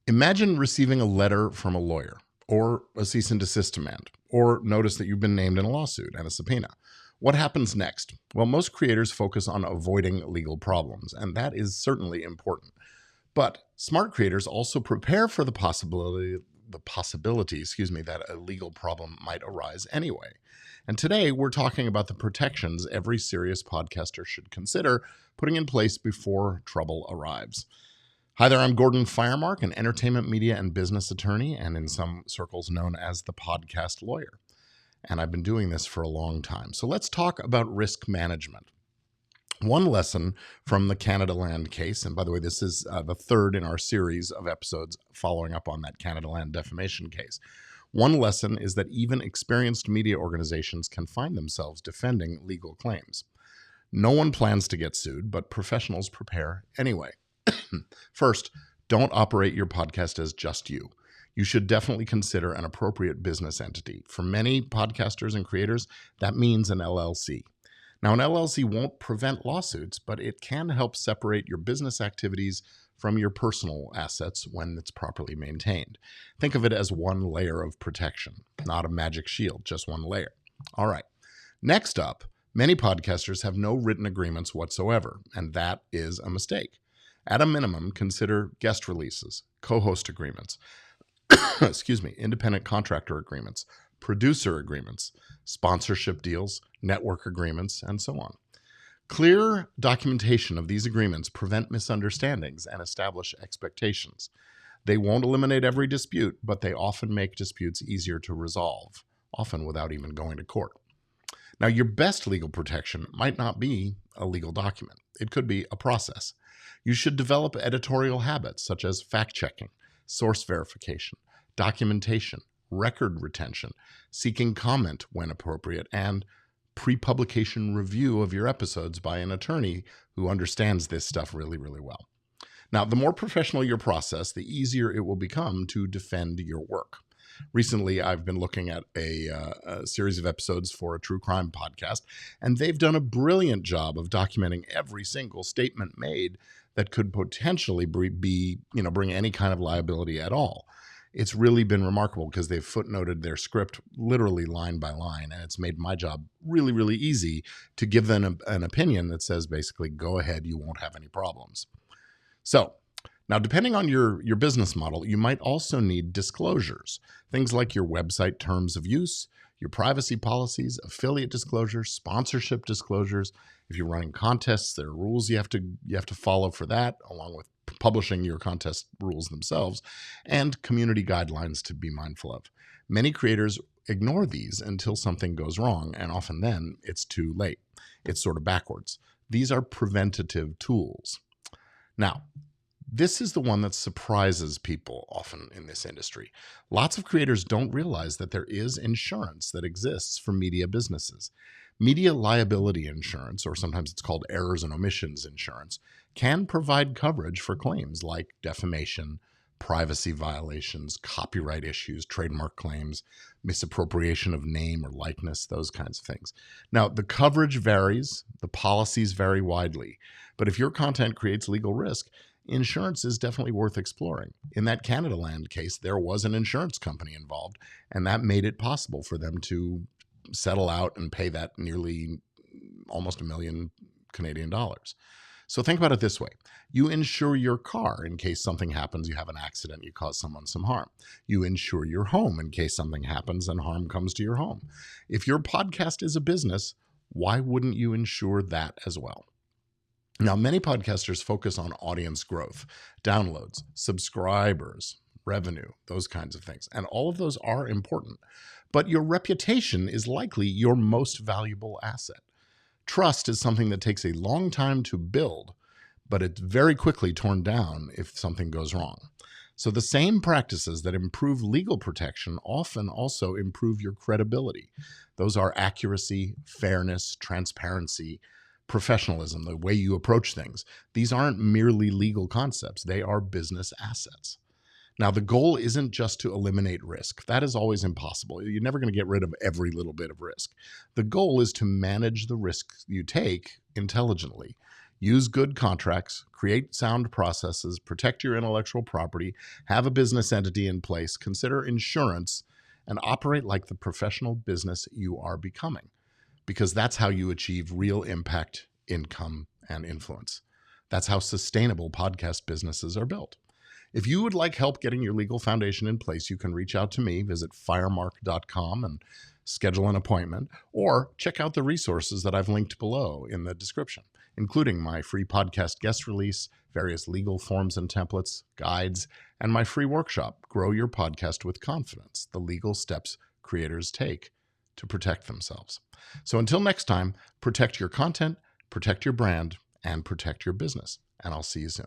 Imagine receiving a letter from a lawyer, or a cease and desist demand, or notice that you've been named in a lawsuit and a subpoena. What happens next? Well, most creators focus on avoiding legal problems, and that is certainly important. But smart creators also prepare for the possibility, that a legal problem might arise anyway. And today we're talking about the protections every serious podcaster should consider putting in place before trouble arrives. Hi there, I'm Gordon Firemark, an entertainment media and business attorney, and in some circles known as the podcast lawyer. And I've been doing this for a long time. So let's talk about risk management. One lesson from the Canada Land case, and by the way, this is the third in our series of episodes following up on that Canada Land defamation case. One lesson is that even experienced media organizations can find themselves defending legal claims. No one plans to get sued, but professionals prepare anyway. First, don't operate your podcast as just you. You should definitely consider an appropriate business entity. For many podcasters and creators, that means an LLC. Now, an LLC won't prevent lawsuits, but it can help separate your business activities from your personal assets when it's properly maintained. Think of it as one layer of protection, not a magic shield, just one layer. All right. Next up, many podcasters have no written agreements whatsoever, and that is a mistake. At a minimum, consider guest releases, co-host agreements, independent contractor agreements, producer agreements, sponsorship deals, network agreements, and so on. Clear documentation of these agreements prevent misunderstandings and establish expectations. They won't eliminate every dispute, but they often make disputes easier to resolve, often without even going to court. Now, your best legal protection might not be a legal document. It could be a process. You should develop editorial habits such as fact-checking, source verification, documentation, record retention, seeking comment when appropriate, and pre-publication review of your episodes by an attorney who understands this stuff really, really well. Now, the more professional your process, the easier it will become to defend your work. Recently, I've been looking at a series of episodes for a true crime podcast, and they've done a brilliant job of documenting every single statement made that could potentially bring any kind of liability at all. It's really been remarkable because they've footnoted their script literally line by line, and it's made my job really, really easy to give them an opinion that says basically, go ahead, you won't have any problems. So, now, depending on your business model, you might also need disclosures. Things like your website terms of use, your privacy policies, affiliate disclosures, sponsorship disclosures. If you're running contests, there are rules you have to follow for that, along with publishing your contest rules themselves, and community guidelines to be mindful of. Many creators ignore these until something goes wrong, and often then it's too late. It's sort of backwards. These are preventative tools. Now, this is the one that surprises people often in this industry. Lots of creators don't realize that there is insurance that exists for media businesses. Media liability insurance, or sometimes it's called errors and omissions insurance, can provide coverage for claims like defamation, privacy violations, copyright issues, trademark claims, misappropriation of name or likeness, those kinds of things. Now, the coverage varies, the policies vary widely, but if your content creates legal risk, insurance is definitely worth exploring. In that Canada Land case, there was an insurance company involved, and that made it possible for them to settle out and pay that nearly almost $1 million Canadian dollars. So think about it this way. You insure your car in case something happens, you have an accident, you cause someone some harm. You insure your home in case something happens and harm comes to your home. If your podcast is a business, why wouldn't you insure that as well? Now, many podcasters focus on audience growth, downloads, subscribers, revenue, those kinds of things. And all of those are important. But your reputation is likely your most valuable asset. Trust is something that takes a long time to build, but it's very quickly torn down if something goes wrong. So the same practices that improve legal protection often also improve your credibility. Those are accuracy, fairness, transparency, professionalism, the way you approach things. These aren't merely legal concepts. They are business assets. Now, the goal isn't just to eliminate risk. That is always impossible. You're never going to get rid of every little bit of risk. The goal is to manage the risks you take intelligently. Use good contracts, create sound processes, protect your intellectual property, have a business entity in place, consider insurance, and operate like the professional business you are becoming, because that's how you achieve real impact, income, and influence. That's how sustainable podcast businesses are built. If you would like help getting your legal foundation in place, you can reach out to me, visit firemark.com and schedule an appointment, or check out the resources that I've linked below in the description, including my free podcast guest release, various legal forms and templates, guides, and my free workshop, Grow Your Podcast with Confidence, the legal steps creators take to protect themselves. So until next time, protect your content, protect your brand, and protect your business. And I'll see you soon.